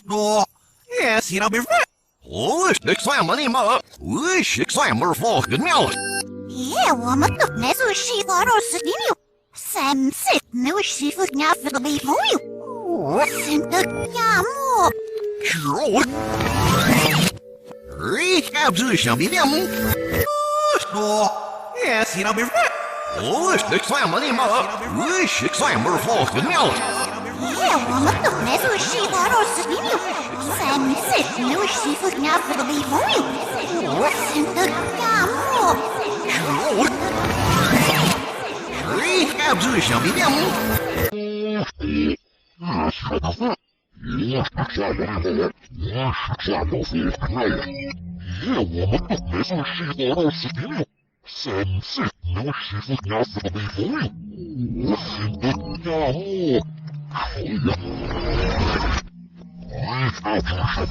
Då, jag ser av er. 식사야만이 마. 식사야물 포근며. 예, 我们都那时候洗澡都是的哟。3岁那个媳妇家是个没朋友，我真的家母。Recapture shall be them. Yes, you know, be 식사야만이 마. 식사야물 포근며. 예, 我们都那时候洗澡都是的哟。3岁那个媳妇家是个没朋友，我真的家母。Recapture shall be them. Yes, you know, be 식사야만이 마. 식사야물 포근며. 예, 我们都那时候洗澡都是的哟。3岁那个媳妇家是个没朋友，我真的家母。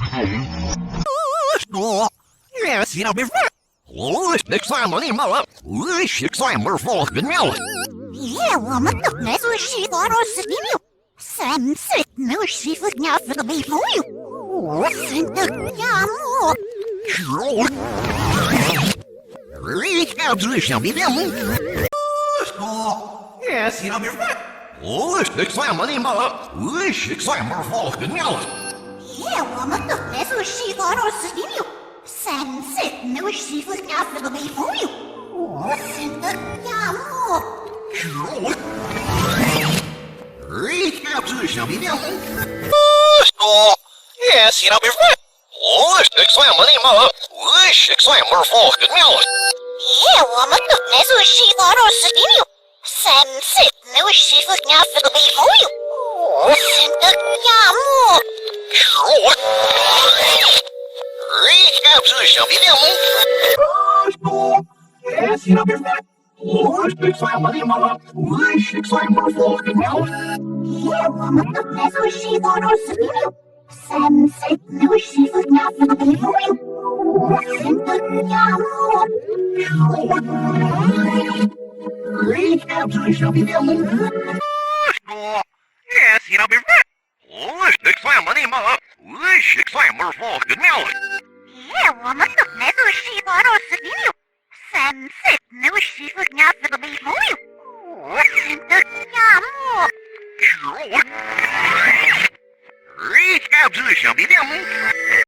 Recapture shall be them. Yes, you know, be 식사야만이 마. 식사야물 포근며. 예, 我们都那时候洗澡都是的哟。3岁那个媳妇家是个没朋友，我真的家母。Recapture shall be them. Yes, you know, be 식사야만이 마. 식사야물 포근며. 예, 我们都那时候洗澡都是的哟。3岁那个媳妇家是个没朋友，我真的家母。Recapture shall be them. Yes, you know, be 식사야만이 마. 식사야물 포근며. 예, 我们都那时候洗澡都是的哟。3岁那个媳妇家是个没朋友，我真的家母。Recapture shall be them. Yes, you know, be 식사야만이 마. 식사야물 포근며. 예, 我们都那时候洗澡都是的哟。3岁